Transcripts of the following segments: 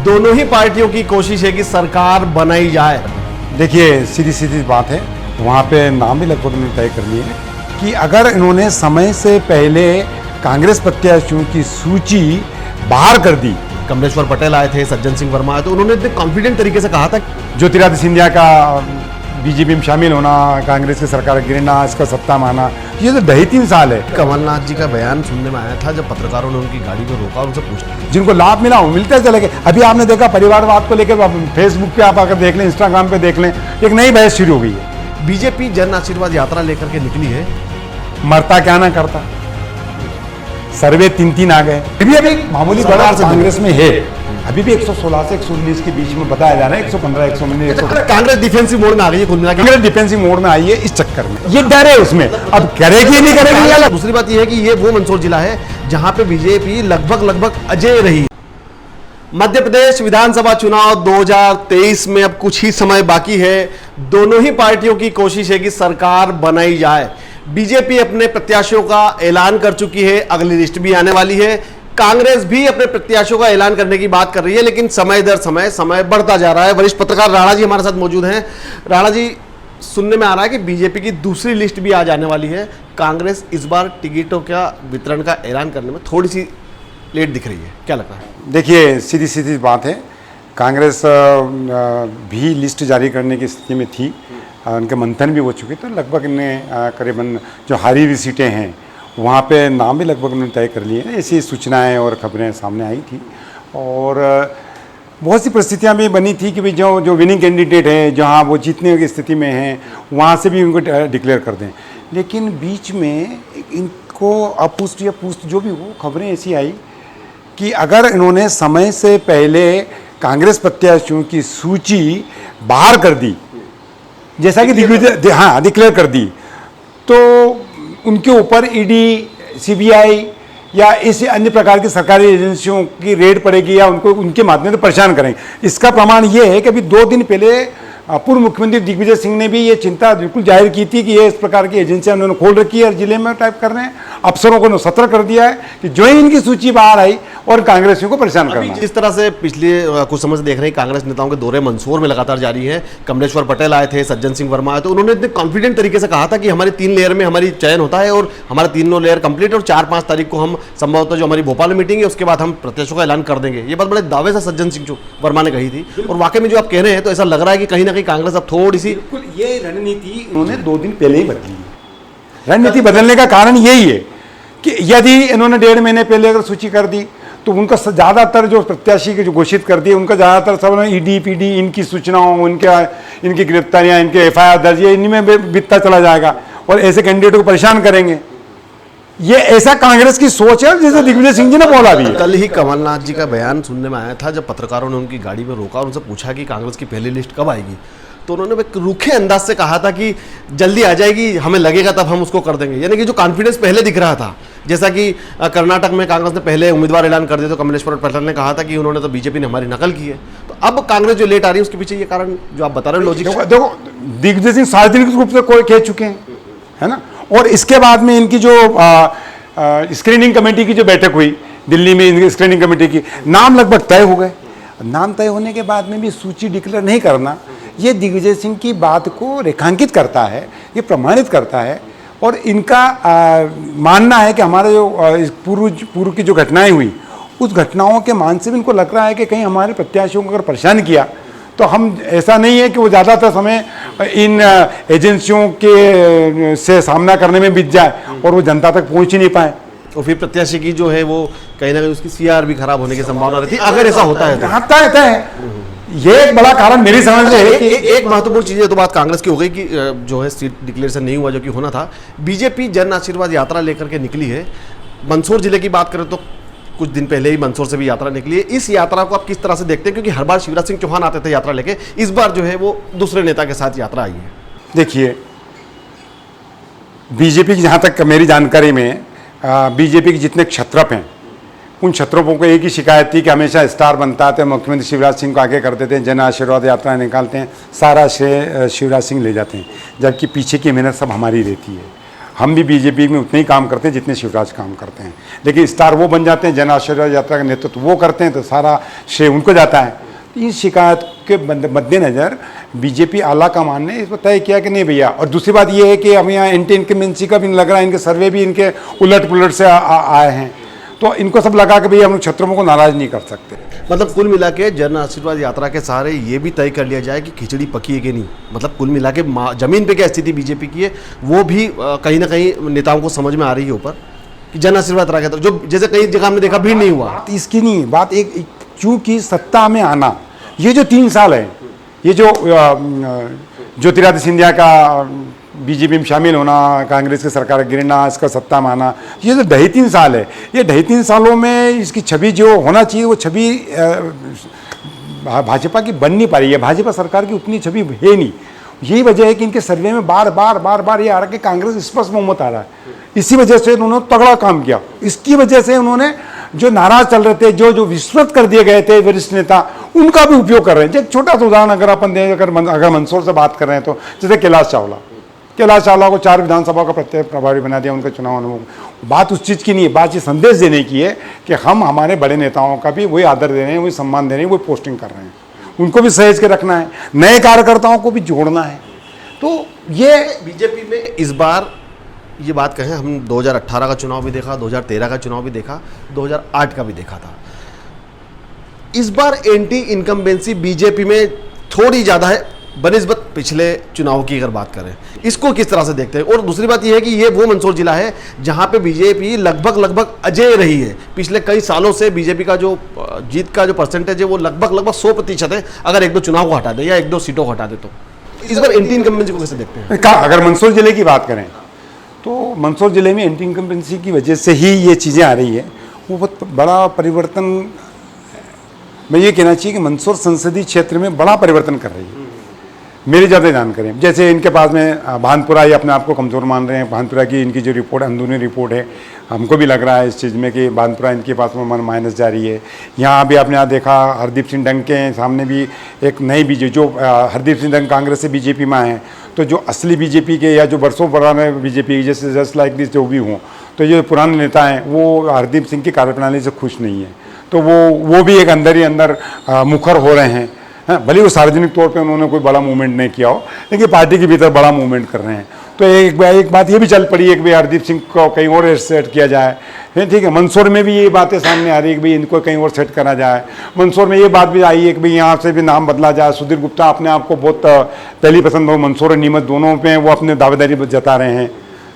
दोनों ही पार्टियों की कोशिश है कि सरकार बनाई जाए। देखिए सीधी सीधी बात है, वहाँ पे नाम भी लगभग नहीं तय कर लिए कि अगर इन्होंने समय से पहले कांग्रेस प्रत्याशियों की सूची बाहर कर दी। कमलेश्वर पटेल आए थे, सज्जन सिंह वर्मा आए, तो उन्होंने इतने कॉन्फिडेंट तरीके से कहा था ज्योतिरादित्य सिंधिया का बीजेपी में शामिल होना, कांग्रेस की सरकार गिरना, इसका सत्ता में आना, ये तो 2.5-3 साल है। कमलनाथ जी का बयान सुनने में आया था जब पत्रकारों ने उनकी गाड़ी को रोका और उनसे पूछा, जिनको लाभ मिला वो मिलते चले गए। अभी आपने देखा परिवारवाद को लेकर फेसबुक पे आप अगर देख लें, इंस्टाग्राम पे देख लें, एक नई बहस शुरू हो गई है। बीजेपी जन आशीर्वाद यात्रा लेकर के निकली है, मरता क्या ना करता, सर्वे 3-3 आ गए, अभी मामूली बड़ा कांग्रेस में है, अभी भी 116 से 119 के बीच में बताया जा रहा है, 115, 119। कांग्रेस डिफेंसिव मोड में आ गई है, कुल मिला के कांग्रेस डिफेंसिव मोड में आई है इस चक्कर में, ये डर है उसमें, अब करेगी नहीं करेगी अलग। दूसरी बात यह है कि ये वो मंदसौर जिला है जहां पे बीजेपी लगभग अजेय रही। मध्य प्रदेश विधानसभा चुनाव 2023 में अब कुछ ही समय बाकी है। दोनों ही पार्टियों की कोशिश है कि सरकार बनाई जाए। बीजेपी अपने प्रत्याशियों का ऐलान कर चुकी है, अगली लिस्ट भी आने वाली है। कांग्रेस भी अपने प्रत्याशियों का ऐलान करने की बात कर रही है, लेकिन समय दर समय बढ़ता जा रहा है। वरिष्ठ पत्रकार राणा जी हमारे साथ मौजूद हैं। राणा जी, सुनने में आ रहा है कि बीजेपी की दूसरी लिस्ट भी आ जाने वाली है। कांग्रेस इस बार टिकटों का वितरण का ऐलान करने में थोड़ी सी लेट दिख रही है, क्या लगता है? देखिए सीधी सीधी बात है, कांग्रेस भी लिस्ट जारी करने की स्थिति में थी, उनके मंथन भी हो चुके, तो लगभग इन्हें करीबन जो हारी हुई सीटें हैं वहाँ पे नाम भी लगभग उन्होंने तय कर लिए हैं। ऐसी सूचनाएं और खबरें सामने आई थी और बहुत सी परिस्थितियां भी बनी थी कि भाई जो विनिंग कैंडिडेट हैं, जहाँ वो जीतने की स्थिति में हैं, वहाँ से भी उनको डिक्लेयर कर दें। लेकिन बीच में इनको अपुष्ट या पुष्ट जो भी हो, खबरें ऐसी आई कि अगर इन्होंने समय से पहले कांग्रेस प्रत्याशियों की सूची बाहर कर दी, जैसा कि डिक्लेयर कर दी, तो उनके ऊपर ईडी, सीबीआई या इस अन्य प्रकार की सरकारी एजेंसियों की रेड पड़ेगी या उनको उनके माध्यम से परेशान करेंगे। इसका प्रमाण ये है कि अभी 2 दिन पहले पूर्व मुख्यमंत्री दिग्विजय सिंह ने भी ये चिंता बिल्कुल जाहिर की थी कि ये इस प्रकार की एजेंसियां उन्होंने खोल रखी है और जिले में टाइप कर रहे हैं। अफसरों को सतर्क कर दिया है कि जो ही इनकी सूची बाहर आई और कांग्रेसियों को परेशान करना। जिस तरह से पिछले कुछ समय से देख रहे हैं कांग्रेस नेताओं के दौरे मंदसौर में लगातार जारी है। कमलेश्वर पटेल आए थे, सज्जन सिंह वर्मा आए, तो उन्होंने इतने कॉन्फिडेंट तरीके से कहा था कि हमारी 3 लेयर में हमारी चयन होता है और हमारा 3 लेयर कंप्लीट, और 4-5 तारीख को हम संभवतः जो हमारी भोपाल में मीटिंग है उसके बाद हम प्रत्याशियों का ऐलान कर देंगे। ये बात बड़े दावे से सज्जन सिंह वर्मा ने कही थी, और वाकई में जो आप कह रहे हैं तो ऐसा लग रहा है कि कहीं ना कहीं कांग्रेस अब थोड़ी सी ये रणनीति उन्होंने 2 दिन पहले ही बदली है। रणनीति बदलने का कारण यही है कि यदि इन्होंने 1.5 महीने पहले अगर सूची कर दी तो उनका ज़्यादातर जो प्रत्याशी के जो घोषित कर दिए, उनका ज़्यादातर सब ईडी पीडी इनकी सूचनाओं, इनकी गिरफ्तारियां, इनके एफआईआर दर्ज, ये इनमें बीतता चला जाएगा और ऐसे कैंडिडेटों को परेशान करेंगे। ये ऐसा कांग्रेस की सोच है, जैसे दिग्विजय सिंह जी ने बोला भी है। कल ही कमलनाथ जी का बयान सुनने में आया था जब पत्रकारों ने उनकी गाड़ी में रोका और उनसे पूछा कि कांग्रेस की पहली लिस्ट कब आएगी, तो उन्होंने एक रूखे अंदाज से कहा था कि जल्दी आ जाएगी, हमें लगेगा तब हम उसको कर देंगे। यानी कि जो कॉन्फिडेंस पहले दिख रहा था, जैसा कि कर्नाटक में कांग्रेस ने पहले उम्मीदवार ऐलान कर दिया तो कमलेश्वर पटेल ने कहा था कि उन्होंने तो बीजेपी ने हमारी नकल की है। तो अब कांग्रेस जो लेट आ रही है उसके पीछे ये कारण जो आप बता रहे हैं लॉजिक। देखो दिग्विजय सिंह सार्वजनिक रूप से कोई कह चुके हैं, है ना, और इसके बाद में इनकी जो स्क्रीनिंग कमेटी की जो बैठक हुई दिल्ली में, इनकी स्क्रीनिंग कमेटी की नाम लगभग तय हो गए। नाम तय होने के बाद में भी सूची डिक्लेयर नहीं करना, ये दिग्विजय सिंह की बात को रेखांकित करता है, ये प्रमाणित करता है। और इनका मानना है कि हमारे जो पूर्व की जो घटनाएं हुई, उस घटनाओं के मान से भी इनको लग रहा है कि कहीं हमारे प्रत्याशियों को अगर परेशान किया तो हम, ऐसा नहीं है कि वो ज़्यादातर समय इन एजेंसियों के से सामना करने में बीत जाए और वो जनता तक पहुंच ही नहीं पाए, और फिर प्रत्याशी की जो है वो कहीं ना कहीं उसकी सीआर भी खराब होने की संभावना रहती है अगर ऐसा होता है तो। ये एक बड़ा कारण मेरी समझ में है कि एक महत्वपूर्ण चीज है तो बात कांग्रेस की हो गई कि जो है सीट डिक्लेरेशन नहीं हुआ जो कि होना था। बीजेपी जन आशीर्वाद यात्रा लेकर के निकली है। मंदसौर जिले की बात करें तो कुछ दिन पहले ही मंदसौर से भी यात्रा निकली है। इस यात्रा को आप किस तरह से देखते हैं, क्योंकि हर बार शिवराज सिंह चौहान आते थे यात्रा लेके, इस बार जो है वो दूसरे नेता के साथ यात्रा आई है। देखिए बीजेपी की जहाँ तक मेरी जानकारी में बीजेपी के जितने क्षत्रप हैं, उन क्षत्रपों को एक ही शिकायत थी कि हमेशा स्टार बनता है, मुख्यमंत्री शिवराज सिंह को आगे कर देते हैं, जन आशीर्वाद यात्रा निकालते हैं, सारा श्रेय शिवराज सिंह ले जाते हैं, जबकि पीछे की मेहनत सब हमारी रहती है। हम भी बीजेपी में उतने ही काम करते हैं जितने शिवराज काम करते हैं, लेकिन स्टार वो बन जाते हैं, जन आशीर्वाद यात्रा का नेतृत्व वो करते हैं तो सारा श्रेय उनको जाता है। इस शिकायत के मद्देनज़र बीजेपी आला कमान ने इसको तय किया कि नहीं भैया। और दूसरी बात ये है कि अब यहाँ एंटी इनकम्बेंसी का भी लग रहा है, इनके सर्वे भी इनके उलट पुलट से आए हैं, तो इनको सब लगा कि भैया हम लोग छत्रों को नाराज़ नहीं कर सकते। मतलब कुल मिला के जन आशीर्वाद यात्रा के सहारे ये भी तय कर लिया जाए कि खिचड़ी पकी है कि नहीं। मतलब कुल मिला के जमीन पे क्या स्थिति बीजेपी की है वो भी कहीं ना कहीं नेताओं को समझ में आ रही है ऊपर कि जन आशीर्वाद यात्रा के जो जैसे कई जगह हमने देखा भीड़ नहीं हुआ। बात इसकी नहीं है, बात एक चूंकि सत्ता में आना, ये जो 3 साल है, ये जो ज्योतिरादित्य सिंधिया का बीजेपी में शामिल होना, कांग्रेस की सरकार गिरना, इसका सत्ता में आना, ये जो 2.5-3 साल है, ये 2.5-3 सालों में इसकी छवि जो होना चाहिए वो छवि भाजपा की बन नहीं पा रही है। भाजपा सरकार की उतनी छवि है नहीं। यही वजह है कि इनके सर्वे में बार बार ये आ रहा है कि कांग्रेस स्पष्ट बहुमत आ रहा है। इसी वजह से उन्होंने तगड़ा काम किया। इसकी वजह से उन्होंने जो नाराज चल रहे थे, जो विस्मृत कर दिए गए थे वरिष्ठ नेता, उनका भी उपयोग कर रहे हैं। एक छोटा सा उदाहरण अगर अपन दें, अगर मंदसौर से बात कर रहे हैं तो जैसे कैलाश चावला को 4 विधानसभा का प्रत्येक प्रभारी बना दिया, उनका चुनाव अनुभव। बात उस चीज़ की नहीं है, बात ये संदेश देने की है कि हम हमारे बड़े नेताओं का भी वही आदर दे रहे हैं, वही सम्मान दे रहे हैं, वही पोस्टिंग कर रहे हैं, उनको भी सहेज के रखना है, नए कार्यकर्ताओं को भी जोड़ना है। तो ये बीजेपी में इस बार ये बात कहें, हम 2018 का चुनाव भी देखा, 2013 का चुनाव भी देखा, 2008 का भी देखा था। इस बार एंटी इनकम्बेंसी बीजेपी में थोड़ी ज़्यादा है बनिस्बत पिछले चुनाव की अगर बात करें। इसको किस तरह से देखते हैं? और दूसरी बात यह है कि ये वो मंदसौर जिला है जहां पे बीजेपी लगभग अजेय रही है। पिछले कई सालों से बीजेपी का जो जीत का जो परसेंटेज है वो लगभग 100% है, अगर 1-2 चुनाव को हटा दे या 1-2 सीटों को हटा दे। तो इस बार एंटी इनकम्बेंसी को कैसे देखते हैं? अगर मंदसौर जिले की बात करें तो मंदसौर जिले में एंटी इनकम्बेंसी की वजह से ही ये चीज़ें आ रही है। वो बहुत बड़ा परिवर्तन, मैं ये कहना चाहिए कि मंदसौर संसदीय क्षेत्र में बड़ा परिवर्तन कर रही है। मेरी ज़्यादा जानकारी है, जैसे इनके पास में भानपुरा ये अपने आप को कमज़ोर मान रहे हैं। भानपुरा की इनकी जो रिपोर्ट, अंदरूनी रिपोर्ट है, हमको भी लग रहा है इस चीज़ में कि भानपुरा इनके पास में माइनस जा रही है। यहाँ भी आपने देखा हरदीप सिंह डंग के सामने भी एक नई बीजेपी, जो हरदीप सिंह डंग कांग्रेस से बीजेपी में आए हैं, तो जो असली बीजेपी के या जो बरसों पुराने बीजेपी जैसे जस्ट लाइक दिस जो भी हों, तो ये पुराने नेता हैं वो हरदीप सिंह की कार्यप्रणाली से खुश नहीं है। तो वो भी एक अंदर ही अंदर मुखर हो रहे हैं। भले वो सार्वजनिक तौर पे उन्होंने कोई बड़ा मूवमेंट नहीं किया हो, लेकिन पार्टी के भीतर बड़ा मूवमेंट कर रहे हैं। तो एक बात ये भी चल पड़ी है कि भाई हरदीप सिंह को कहीं और सेट किया जाए। ठीक है, मंदसौर में भी ये बातें सामने आ रही है कि भाई इनको कहीं और सेट करा जाए। मंदसौर में ये बात भी आई है कि भाई यहाँ से भी नाम बदला जाए। सुधीर गुप्ता अपने आप को बहुत पहली पसंद हो, मंदसौर और नीमच दोनों पे वो अपने दावेदारी जता रहे हैं।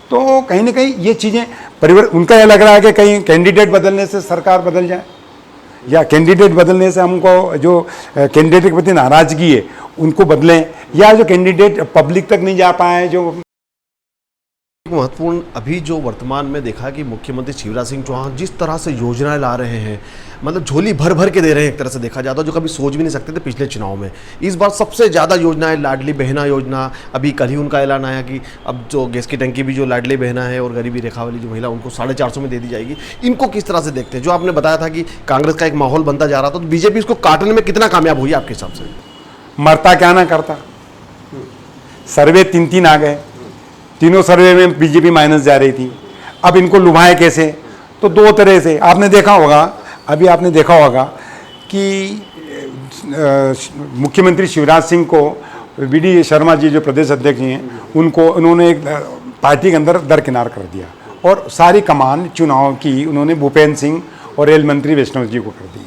तो कहीं ना कहीं ये चीज़ें परिवर्तन, उनका यह लग रहा है कि कहीं कैंडिडेट बदलने से सरकार बदल जाए, या कैंडिडेट बदलने से हमको जो कैंडिडेट के प्रति नाराजगी है उनको बदलें, या जो कैंडिडेट पब्लिक तक नहीं जा पाए। जो महत्वपूर्ण अभी जो वर्तमान में देखा कि मुख्यमंत्री शिवराज सिंह चौहान जिस तरह से योजनाएं ला रहे हैं, मतलब झोली भर भर के दे रहे हैं एक तरह से देखा जाता, जो कभी सोच भी नहीं सकते थे पिछले चुनाव में। इस बार सबसे ज़्यादा योजनाएं, लाडली बहना योजना, अभी कल ही उनका ऐलान आया कि अब जो गैस की टंकी भी जो लाडली बहना है और गरीबी रेखा वाली जो महिला, उनको 450 में दे दी जाएगी। इनको किस तरह से देखते हैं? जो आपने बताया था कि कांग्रेस का एक माहौल बनता जा रहा था, तो बीजेपी इसको काटने में कितना कामयाब हुई आपके हिसाब से? मरता क्या ना करता। सर्वे 3 आ गए, तीनों सर्वे में बीजेपी माइनस जा रही थी। अब इनको लुभाए कैसे? तो 2 तरह से आपने देखा होगा, अभी आपने देखा होगा कि मुख्यमंत्री शिवराज सिंह को वीडी शर्मा जी जो प्रदेश अध्यक्ष हैं, उन्होंने एक पार्टी के अंदर दरकिनार कर दिया और सारी कमान चुनाव की उन्होंने भूपेंद्र सिंह और रेल मंत्री वैष्णव जी को कर दी।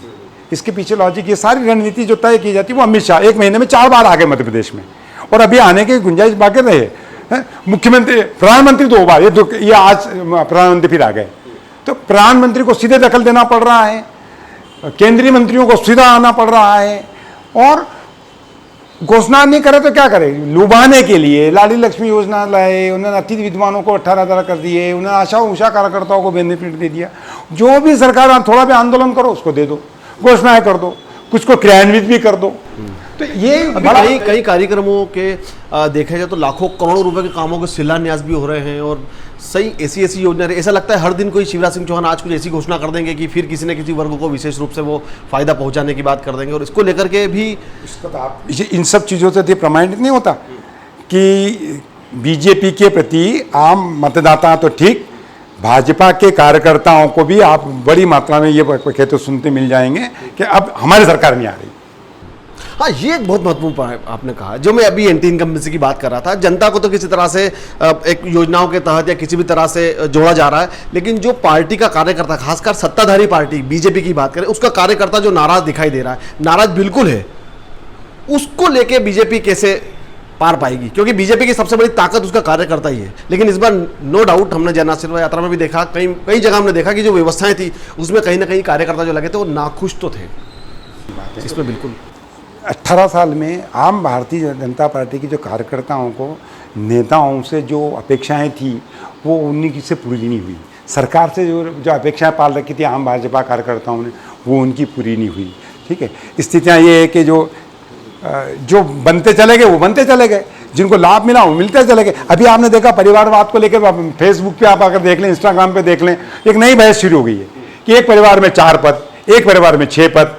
इसके पीछे लॉजिक, ये सारी रणनीति जो तय की जाती है वो अमित शाह 1 महीने में 4 बार आ गए मध्य प्रदेश में, और अभी आने की गुंजाइश बाकी रहे। मुख्यमंत्री, प्रधानमंत्री 2 बार, ये आज प्रधानमंत्री फिर आ गए। तो प्रधानमंत्री को सीधे दखल देना पड़ रहा है, केंद्रीय मंत्रियों को सीधा आना पड़ रहा है, और घोषणा नहीं करे तो क्या करे? लुभाने के लिए लाडली लक्ष्मी योजना लाए, उन्होंने अतिथि विद्वानों को 18,000 कर दिए, उन्होंने आशा उषा कार्यकर्ताओं को बेनिफिट दे दिया। जो भी सरकार थोड़ा भी आंदोलन करो उसको दे दो, घोषणाएं कर दो, कुछ को क्रियान्वित भी कर दो। तो ये कई कार्यक्रमों के देखा जाए तो लाखों करोड़ों रुपए के कामों के शिलान्यास भी हो रहे हैं, और सही ऐसी योजना रही। ऐसा लगता है हर दिन कोई शिवराज सिंह चौहान आज कुछ ऐसी घोषणा कर देंगे कि फिर किसी न किसी वर्ग को विशेष रूप से वो फायदा पहुंचाने की बात कर देंगे, और इसको लेकर के भी इन सब चीज़ों से प्रमाणित नहीं होता कि बीजेपी के प्रति आम मतदाता तो ठीक, भाजपा के कार्यकर्ताओं को भी आप बड़ी मात्रा में ये कहते सुनते मिल जाएंगे कि अब हमारी सरकार नहीं आ रही। हाँ, ये एक बहुत महत्वपूर्ण पॉइंट आपने कहा, जो मैं अभी एंटी इनकम्बेंसी की बात कर रहा था। जनता को तो किसी तरह से एक योजनाओं के तहत या किसी भी तरह से जोड़ा जा रहा है, लेकिन जो पार्टी का कार्यकर्ता, खासकर सत्ताधारी पार्टी बीजेपी की बात करें, उसका कार्यकर्ता जो नाराज दिखाई दे रहा है, नाराज बिल्कुल है, उसको लेके बीजेपी कैसे पार पाएगी? क्योंकि बीजेपी की सबसे बड़ी ताकत उसका कार्यकर्ता ही है। लेकिन इस बार नो डाउट हमने जन आशीर्वाद यात्रा में भी देखा, कई जगह हमने देखा कि जो व्यवस्थाएं थी उसमें कहीं ना कहीं कार्यकर्ता जो लगे थे वो नाखुश तो थे। इसमें बिल्कुल 18 साल में आम भारतीय जनता पार्टी के जो कार्यकर्ताओं को नेताओं से जो अपेक्षाएं थी वो उन्हीं से पूरी नहीं हुई। सरकार से जो अपेक्षाएं पाल रखी थी आम भाजपा कार्यकर्ताओं ने, वो उनकी पूरी नहीं हुई। ठीक है, स्थितियाँ ये है कि जो बनते चले गए वो बनते चले गए, जिनको लाभ मिला वो मिलते चले गए। अभी आपने देखा परिवारवाद को लेकर फेसबुक पे आप अगर देख लें, इंस्टाग्राम पे देख लें, एक नई बहस शुरू हो गई है कि एक परिवार में 4 पद, एक परिवार में 6 पद।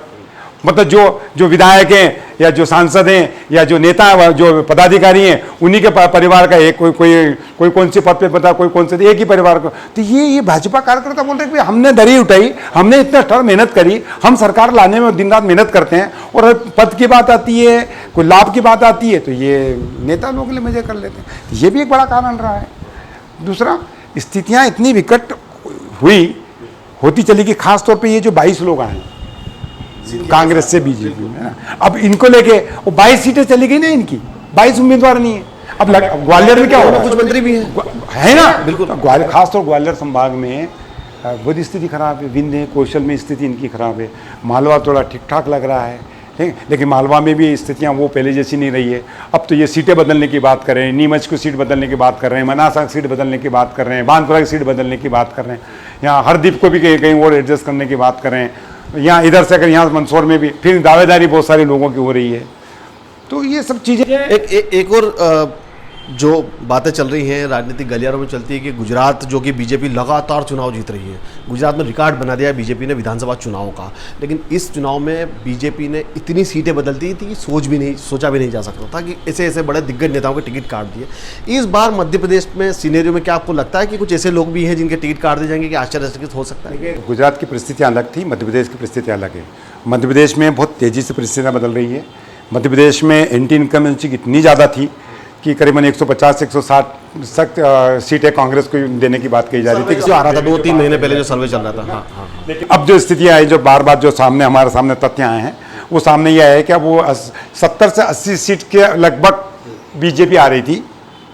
मतलब जो विधायक हैं या जो सांसद हैं या जो नेता जो पदाधिकारी हैं उन्हीं के परिवार का एक कोई कौन से पद पे पता, कोई कौन से, एक ही परिवार को। तो ये भाजपा कार्यकर्ता बोल रहे हैं कि हमने दरी उठाई, हमने इतना टर्म मेहनत करी, हम सरकार लाने में दिन रात मेहनत करते हैं, और पद की बात आती है, कोई लाभ की बात आती है तो ये नेता लोग मजे कर लेते हैं। तो ये भी एक बड़ा कारण रहा है। दूसरा, स्थितियाँ इतनी विकट होती चली कि खासतौर पर ये जो 22 लोग आए कांग्रेस से बीजेपी में ना, अब इनको लेके वो 22 सीटें चली गई ना, इनकी 22 उम्मीदवार नहीं है। अब ग्वालियर में क्या होगा, कुछ मंत्री भी है ना, बिल्कुल। ग्वालियर, खासतौर ग्वालियर संभाग में बहुत स्थिति खराब है, विंध्य कौशल में स्थिति इनकी खराब है। मालवा थोड़ा ठीक ठाक लग रहा है, ठीक है, लेकिन मालवा में भी स्थितियाँ वो पहले जैसी नहीं रही है। अब तो ये सीटें बदलने की बात कर रहे हैं, नीमच की सीट बदलने की बात कर रहे हैं, मनासा की सीट बदलने की बात कर रहे हैं, बांसवाड़ा की सीट बदलने की बात कर रहे हैं, यहाँ हरदीप को भी कहीं और एडजस्ट करने की बात कर रहे हैं, यहाँ इधर से अगर यहाँ मंदसौर में भी फिर दावेदारी बहुत सारे लोगों की हो रही है। तो ये सब चीज़ें एक और जो बातें चल रही हैं राजनीतिक गलियारों में चलती है कि गुजरात, जो कि बीजेपी लगातार चुनाव जीत रही है, गुजरात में रिकॉर्ड बना दिया है बीजेपी ने विधानसभा चुनाव का, लेकिन इस चुनाव में बीजेपी ने इतनी सीटें बदल दी थी कि सोचा भी नहीं जा सकता था कि ऐसे बड़े दिग्गज नेताओं के टिकट काट दिए। इस बार मध्य प्रदेश में सिनेरियो में क्या आपको लगता है कि कुछ ऐसे लोग भी हैं जिनके टिकट काट दिए जाएंगे कि आश्चर्यचकित हो सकता है? गुजरात की परिस्थितियाँ अलग थी, मध्य प्रदेश की परिस्थितियाँ अलग है। मध्य प्रदेश में बहुत तेज़ी से परिस्थितियाँ बदल रही है। मध्य प्रदेश में एंटी इनकम्बेंसी इतनी ज़्यादा थी कि करीबन 150 से 160 सीटें कांग्रेस को देने की बात कही जा रही थी। जो आ रहा था 2-3 महीने पहले जो सर्वे चल रहा था। हाँ। लेकिन अब जो स्थितियाँ आई, जो बार बार जो हमारे सामने तथ्य आए हैं, वो सामने ये है कि अब वो 70 से 80 सीट के लगभग बीजेपी आ रही थी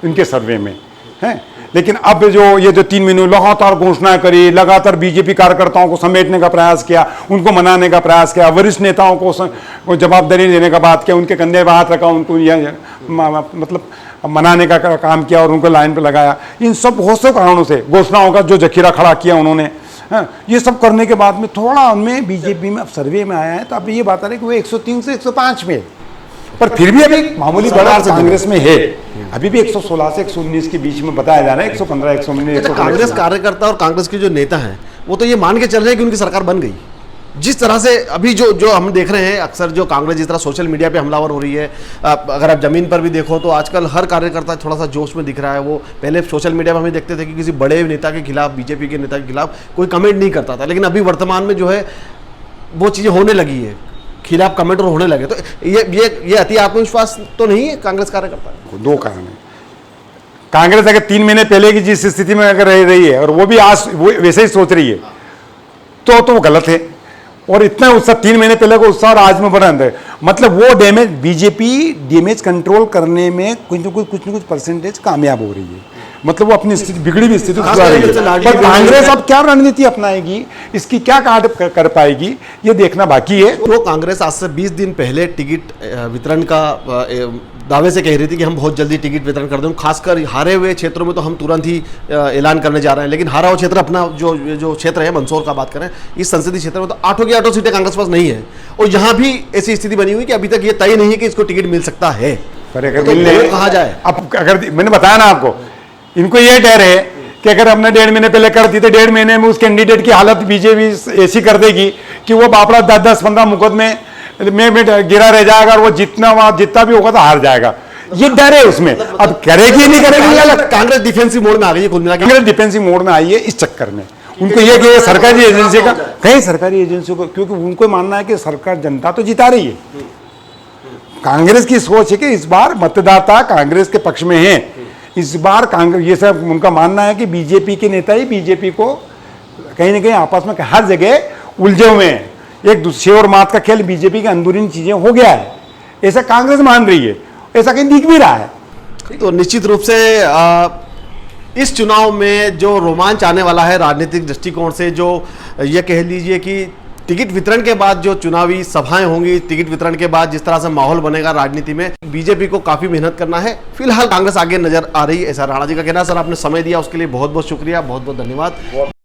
उनके सर्वे में, है। लेकिन अब ये जो 3 महीने लगातार घोषणाएं करी, लगातार बीजेपी कार्यकर्ताओं को समेटने का प्रयास किया, उनको मनाने का प्रयास किया, वरिष्ठ नेताओं को जवाबदारी देने का बात किया, उनके कंधे पर हाथ रखा, उनको मतलब मनाने का काम किया और उनको लाइन पर लगाया। इन सब बहुत से कारणों से घोषणाओं का जो जखीरा खड़ा किया उन्होंने, ये सब करने के बाद में थोड़ा उनमें बीजेपी में अब सर्वे में आया है, तो अब ये बात आ रही है कि वो 103 से 105 में, पर फिर भी अभी मामूली बढ़ा कांग्रेस में है। अभी भी 116 से 119 के बीच में बताया जा रहा है, 115 119। कांग्रेस कार्यकर्ता और कांग्रेस के जो नेता हैं वो तो ये मान के चल रहे हैं कि उनकी सरकार बन गई। जिस तरह से अभी जो हम देख रहे हैं, अक्सर जो कांग्रेस जिस तरह सोशल मीडिया पे हमलावर हो रही है, अगर आप जमीन पर भी देखो तो आजकल हर कार्यकर्ता थोड़ा सा जोश में दिख रहा है। वो पहले सोशल मीडिया में हम देखते थे कि किसी बड़े नेता के खिलाफ, बीजेपी के नेता के खिलाफ कोई कमेंट नहीं करता था, लेकिन अभी वर्तमान में जो है वो चीज़ें होने लगी है, खिलाफ कमेंट और होने लगे। तो ये अति आत्मविश्वास तो नहीं है कांग्रेस कार्यकर्ता? 2 कारण है। कांग्रेस अगर 3 महीने पहले की जिस स्थिति में अगर रह रही है और वो भी आज वो वैसे ही सोच रही है तो वो गलत है। और इतना उत्साह 3 महीने पहले को उत्साह आज में बढ़ा है, मतलब वो बीजेपी डैमेज कंट्रोल करने में कुछ न कुछ परसेंटेज कामयाब हो रही है। मतलब वो अपनी स्थिति, बिगड़ी हुई स्थिति सुधार रही है। पर कांग्रेस अब क्या रणनीति अपनाएगी, इसकी क्या काट कर पाएगी, ये देखना बाकी है। वो कांग्रेस आज से 20 दिन पहले टिकट वितरण का दावे से कह रही थी कि हम बहुत जल्दी टिकट वितरण कर देंगे, खासकर हारे हुए क्षेत्रों में तो हम तुरंत ही ऐलान करने जा रहे हैं। लेकिन हारा हुआ क्षेत्र अपना जो क्षेत्र है मंदसौर का बात करें, इस संसदीय क्षेत्र में तो 8 की 8 सीटें कांग्रेस पास नहीं है, और यहाँ भी ऐसी स्थिति बनी हुई कि अभी तक ये तय नहीं है कि इसको टिकट मिल सकता है। पर अगर तो कहा जाए, अब अगर मैंने बताया ना आपको, इनको ये डर है कि अगर हमने 1.5 महीने पहले कर दी तो 1.5 महीने में उस कैंडिडेट की हालत बीजेपी ऐसी कर देगी कि वो बापड़ा 10-10-15 मुकदमे में गिरा रह जाएगा और वो जितना भी होगा तो हार जाएगा। ये डर है उसमें। अब करेगी नहीं करेगी ये अलग। कांग्रेस डिफेंसिव मोड में आ गई है कुल मिला के। कांग्रेस डिफेंसिव मोड में आई है इस चक्कर में। उनको ये कि सरकारी एजेंसी का, कहीं सरकारी एजेंसियों को, क्योंकि उनको मानना है कि सरकार जनता तो जिता रही है। कांग्रेस की सोच है कि इस बार मतदाता कांग्रेस के पक्ष में है। इस बार कांग्रेस, ये सब उनका मानना है कि बीजेपी के नेता ही बीजेपी को कहीं ना कहीं आपस में हर जगह उलझे हुए हैं। एक दूसरे और मात का खेल बीजेपी के अंदरूनी चीजें हो गया है, ऐसा कांग्रेस मान रही है, ऐसा कहीं दिख भी रहा है। तो निश्चित रूप से इस चुनाव में जो रोमांच आने वाला है राजनीतिक दृष्टिकोण से, जो ये कह लीजिए कि टिकट वितरण के बाद जो चुनावी सभाएं होंगी, टिकट वितरण के बाद जिस तरह से माहौल बनेगा राजनीति में, बीजेपी को काफी मेहनत करना है। फिलहाल कांग्रेस आगे नजर आ रही है, ऐसा राणा जी का कहना है। सर, आपने समय दिया उसके लिए बहुत बहुत शुक्रिया, बहुत बहुत धन्यवाद।